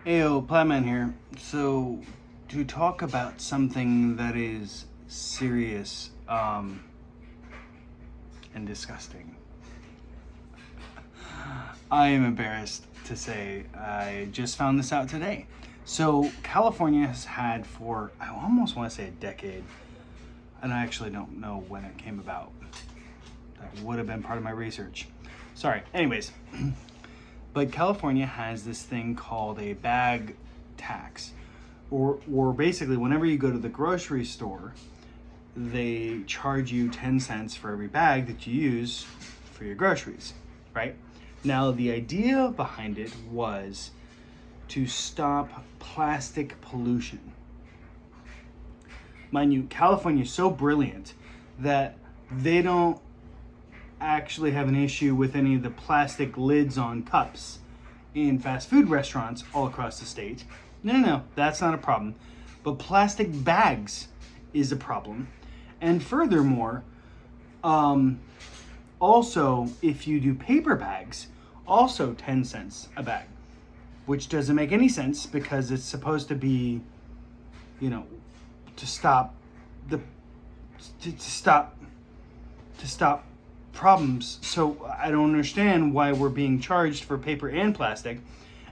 Heyo, Plowman here. So, to talk about something that is serious and disgusting, I am embarrassed to say I just found this out today. So, California has had for, I almost want to say a decade, and I actually don't know when it came about. That would have been part of my research. Sorry. Anyways. But California has this thing called a bag tax, or basically whenever you go to the grocery store, they charge you 10 cents for every bag that you use for your groceries, right? Now, the idea behind it was to stop plastic pollution. Mind you, California is so brilliant that they don't actually have an issue with any of the plastic lids on cups in fast food restaurants all across the state. No, that's not a problem. But plastic bags is a problem. And furthermore, also, if you do paper bags, also 10 cents a bag, which doesn't make any sense because it's supposed to be, to stop the, to stop problems. So I don't understand why we're being charged for paper and plastic.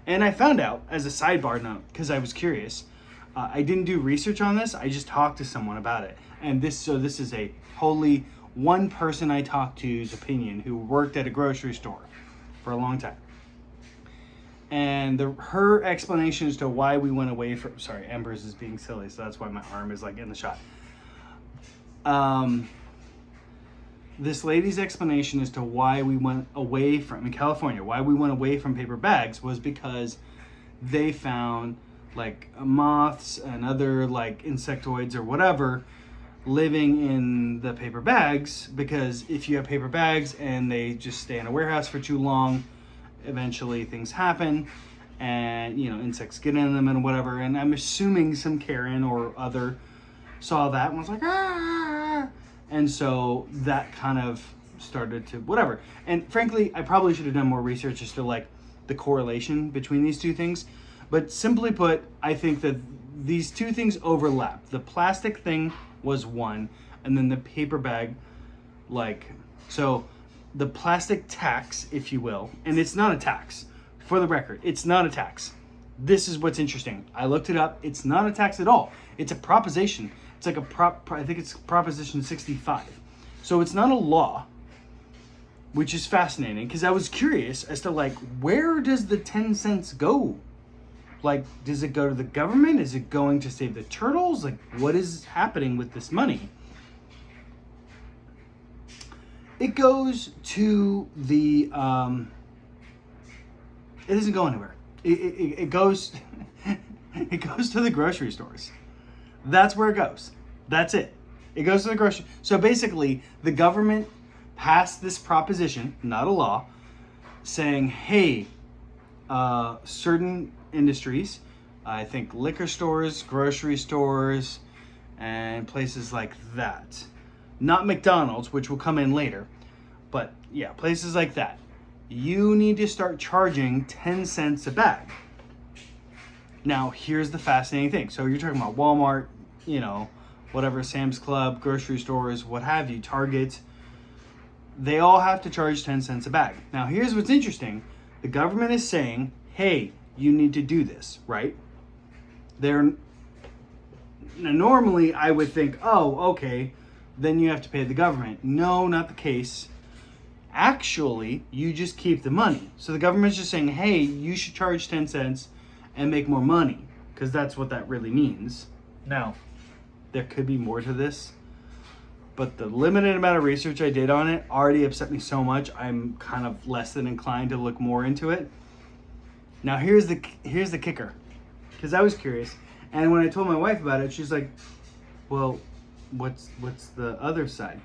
And I found out, as a sidebar note, because I was curious, I didn't do research on this. I just talked to someone about it. And this is a wholly one person I talked to's opinion who worked at a grocery store for a long time. And her explanation as to why we went away from, sorry, Embers is being silly, so that's why my arm is like in the shot. This lady's explanation as to why we went away from, in California, why we went away from paper bags was because they found like moths and other like insectoids or whatever living in the paper bags, because if you have paper bags and they just stay in a warehouse for too long, eventually things happen and insects get in them and whatever. And I'm assuming some Karen or other saw that and was like, ah. And so that kind of started to whatever. And frankly, I probably should have done more research as to like the correlation between these two things. But simply put, I think that these two things overlap. The plastic thing was one, and then the paper bag, so the plastic tax, if you will, and it's not a tax. For the record, it's not a tax. This is what's interesting. I looked it up. It's not a tax at all. It's a proposition. It's like I think it's Proposition 65. So it's not a law, which is fascinating because I was curious as to where does the 10 cents go? Does it go to the government? Is it going to save the turtles? What is happening with this money? It goes to the, it doesn't go anywhere. It goes, it goes to the grocery stores. That's where it goes. That's it. It goes to the grocery. So basically, the government passed this proposition, not a law, saying, hey, certain industries, I think liquor stores, grocery stores, and places like that. Not McDonald's, which will come in later, but yeah, places like that. You need to start charging 10 cents a bag. Now, here's the fascinating thing. So you're talking about Walmart, whatever, Sam's Club, grocery stores, what have you, Target. They all have to charge 10 cents a bag. Now, here's what's interesting. The government is saying, hey, you need to do this, right? Now, normally I would think, oh, okay, then you have to pay the government. No, not the case. Actually, you just keep the money. So the government's just saying, hey, you should charge 10 cents and make more money, because that's what that really means. Now, there could be more to this, but the limited amount of research I did on it already upset me so much, I'm kind of less than inclined to look more into it. Now, here's the kicker, because I was curious, and when I told my wife about it, she's like, well, what's the other side?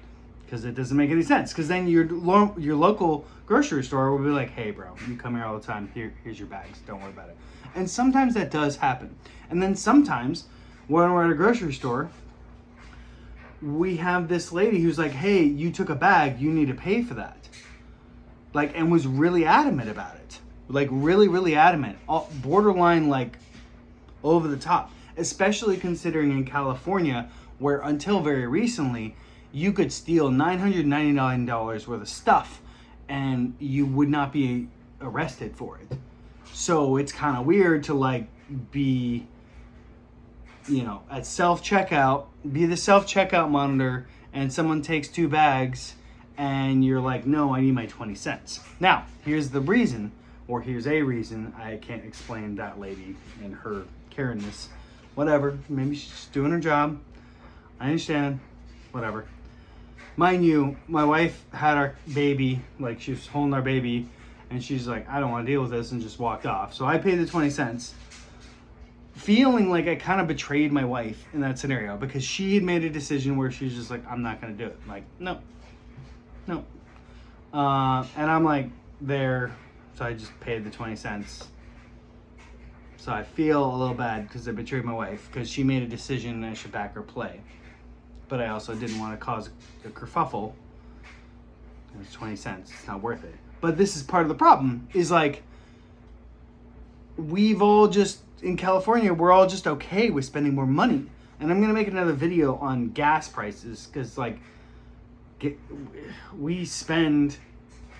Because it doesn't make any sense. Because then your local grocery store will be like, hey, bro, you come here all the time. Here's your bags. Don't worry about it. And sometimes that does happen. And then sometimes when we're at a grocery store, we have this lady who's like, hey, you took a bag. You need to pay for that. And was really adamant about it. like really, really adamant, borderline like over the top, especially considering in California, where until very recently, you could steal $999 worth of stuff and you would not be arrested for it. So it's kind of weird to like be, at self-checkout, be the self-checkout monitor, and someone takes 2 bags and you're like, no, I need my 20 cents. Now, here's the reason, or here's a reason. I can't explain that lady and her Karenness. Whatever, maybe she's just doing her job. I understand, whatever. Mind you, my wife had our baby, like she was holding our baby, and she's like, I don't want to deal with this, and just walked off. So I paid the 20 cents, feeling like I kind of betrayed my wife in that scenario, because she had made a decision where she's just like, I'm not going to do it. I'm like, no. And I'm like, there, so I just paid the 20 cents. So I feel a little bad because I betrayed my wife, because she made a decision and I should back her play. But I also didn't want to cause a kerfuffle. It was 20 cents. It's not worth it. But this is part of the problem, is like, we've all just, in California, we're all just okay with spending more money. And I'm going to make another video on gas prices, because like, we spend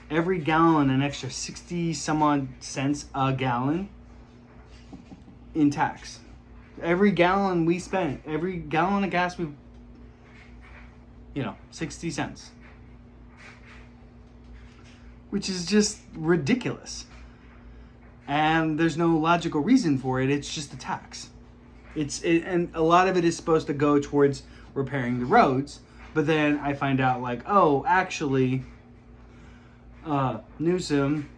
every gallon an extra 60 some odd cents a gallon in tax. Every gallon we spend, every gallon of gas we, 60 cents. Which is just ridiculous. And there's no logical reason for it. It's just a tax. And a lot of it is supposed to go towards repairing the roads. But then I find out like, oh, actually, Newsom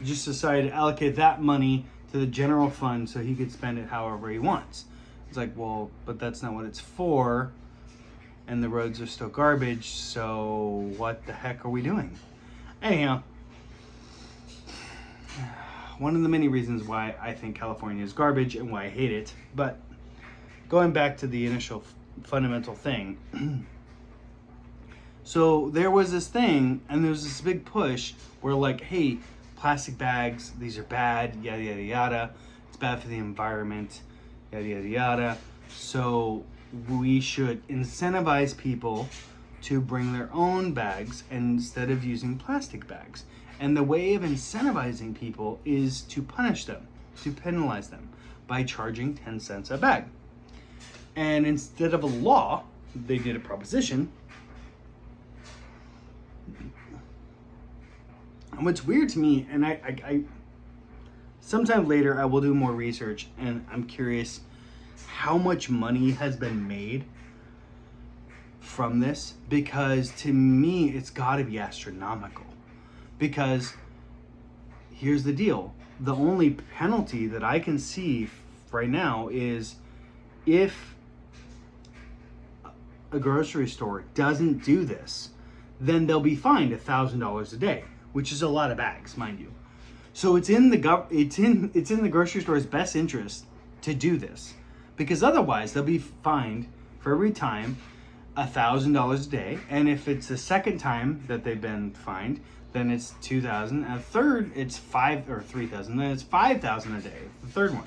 just decided to allocate that money to the general fund so he could spend it however he wants. It's like, well, but that's not what it's for. And the roads are still garbage. So what the heck are we doing? Anyhow, one of the many reasons why I think California is garbage and why I hate it. But going back to the initial fundamental thing. So there was this thing, and there was this big push where like, hey, plastic bags, these are bad, yada, yada, yada. It's bad for the environment, yada, yada, yada. So we should incentivize people to bring their own bags instead of using plastic bags. And the way of incentivizing people is to punish them, to penalize them by charging 10 cents a bag. And instead of a law, they did a proposition. And what's weird to me, and I sometime later I will do more research, and I'm curious how much money has been made from this, because to me it's got to be astronomical. Because here's the deal, the only penalty that I can see right now is if a grocery store doesn't do this, then they'll be fined $1,000 a day, which is a lot of bags, mind you. So it's in the grocery store's best interest to do this, because otherwise they'll be fined for every time $1,000 a day, and if it's the second time that they've been fined, then it's $2,000. A third, it's $5,000 or $3,000. Then it's $5,000 a day. The third one.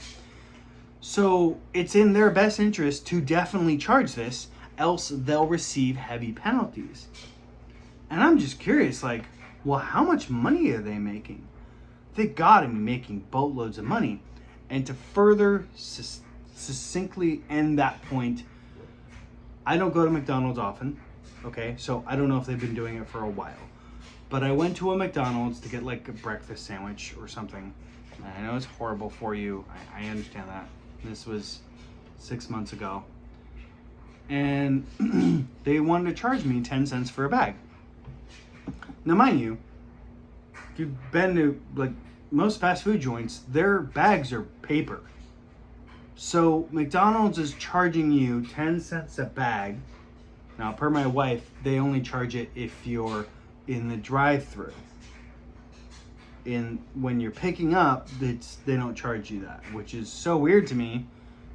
So it's in their best interest to definitely charge this, else they'll receive heavy penalties. And I'm just curious, like, well, how much money are they making? They gotta be making boatloads of money. And to further succinctly end that point, I don't go to McDonald's often, okay? So I don't know if they've been doing it for a while. But I went to a McDonald's to get like a breakfast sandwich or something. I know it's horrible for you. I understand that. This was 6 months ago. And they wanted to charge me 10 cents for a bag. Now, mind you, if you've been to like most fast food joints, their bags are paper. So McDonald's is charging you 10 cents a bag. Now, per my wife, they only charge it if you're in the drive-thru. When you're picking up, they don't charge you that, which is so weird to me,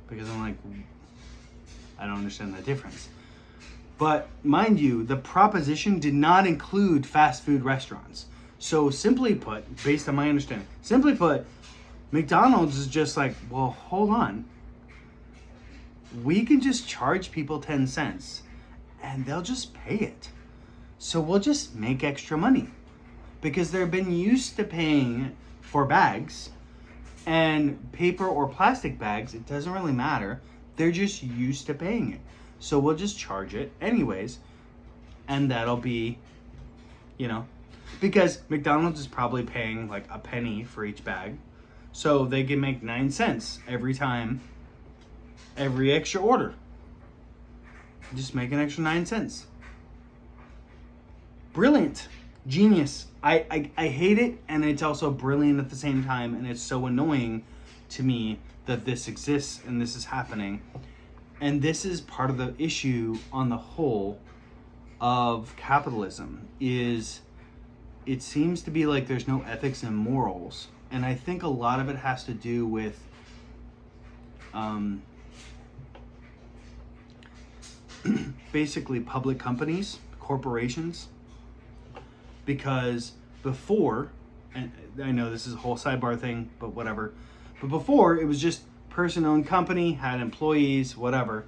because I'm like, I don't understand the difference. But mind you, the proposition did not include fast food restaurants. So simply put, based on my understanding, simply put, McDonald's is just like, well, hold on. We can just charge people 10 cents and they'll just pay it. So we'll just make extra money because they've been used to paying for bags and paper or plastic bags. It doesn't really matter. They're just used to paying it. So we'll just charge it anyways. And that'll be, because McDonald's is probably paying like a penny for each bag. So they can make 9 cents every time, every extra order. Just make an extra 9 cents. Brilliant. Genius. I hate it, and it's also brilliant at the same time, and it's so annoying to me that this exists and this is happening. And this is part of the issue on the whole of capitalism, is it seems to be like there's no ethics and morals. And I think a lot of it has to do with basically public companies, corporations. Because before, and I know this is a whole sidebar thing, but whatever. But before, it was just person-owned company, had employees, whatever.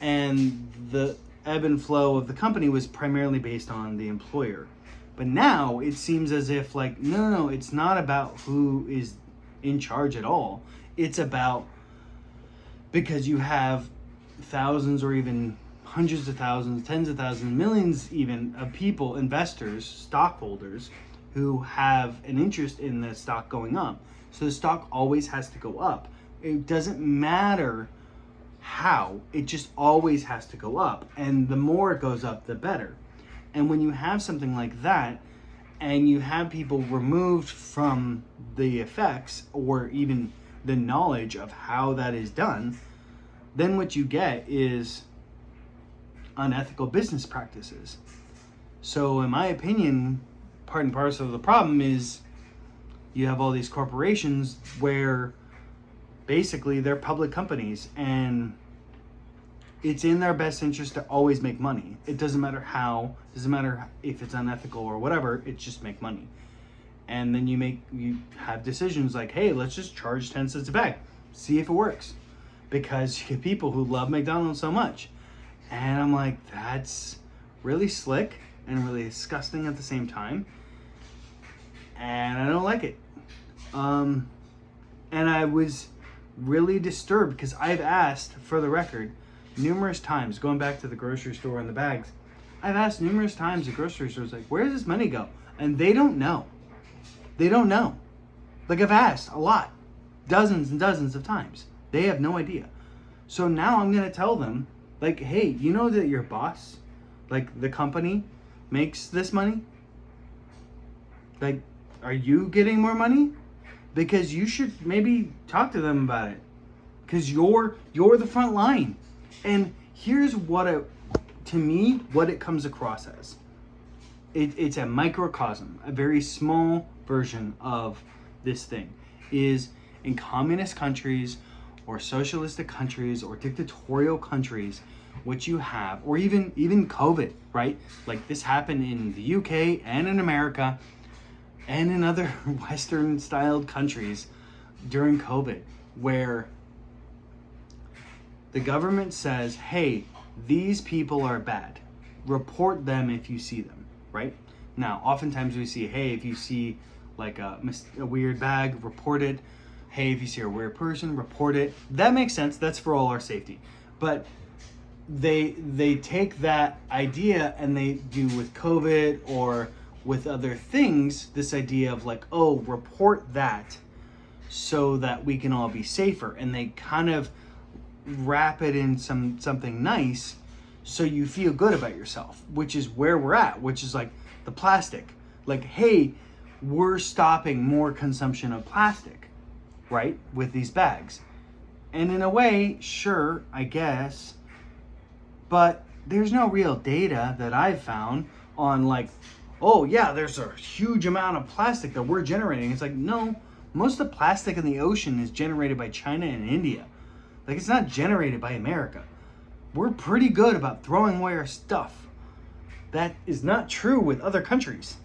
And the ebb and flow of the company was primarily based on the employer. But now it seems as if like, no, it's not about who is in charge at all. It's about, because you have thousands or even hundreds of thousands, tens of thousands, millions even of people, investors, stockholders, who have an interest in the stock going up. So the stock always has to go up. It doesn't matter how, it just always has to go up. And the more it goes up, the better. And when you have something like that, and you have people removed from the effects or even the knowledge of how that is done, then what you get is unethical business practices. So in my opinion, part and parcel of the problem is you have all these corporations where basically they're public companies, and it's in their best interest to always make money. It doesn't matter how, doesn't matter if it's unethical or whatever, it's just make money. And then you have decisions like, hey, let's just charge 10 cents a bag, see if it works. Because you get people who love McDonald's so much. And I'm like, that's really slick and really disgusting at the same time. And I don't like it. And I was really disturbed because I've asked, for the record, numerous times, going back to the grocery store and the bags, I've asked numerous times at grocery stores, like, where does this money go? And they don't know. They don't know. Like, I've asked a lot, dozens and dozens of times. They have no idea. So now I'm going to tell them, like, hey, you know that your boss, like the company, makes this money? Like, are you getting more money? Because you should maybe talk to them about it. Because you're the front line. And here's what it comes across as. It's a microcosm, a very small version of this thing. Is in communist countries or socialistic countries or dictatorial countries, what you have, or even COVID, right? Like this happened in the UK and in America and in other Western styled countries during COVID, where the government says, hey, these people are bad. Report them if you see them, right? Now, oftentimes we see, hey, if you see like a weird bag, report it. Hey, if you see a weird person, report it. That makes sense. That's for all our safety. But they take that idea and they do with COVID or with other things, this idea of like, oh, report that so that we can all be safer. And they kind of wrap it in something nice so you feel good about yourself, which is where we're at, which is like the plastic. Like, hey, we're stopping more consumption of plastic, right, with these bags. And in a way, sure, I guess, but there's no real data that I've found on like, oh yeah, there's a huge amount of plastic that we're generating. It's like, no, most of the plastic in the ocean is generated by China and India. Like, it's not generated by America. We're pretty good about throwing away our stuff. That is not true with other countries.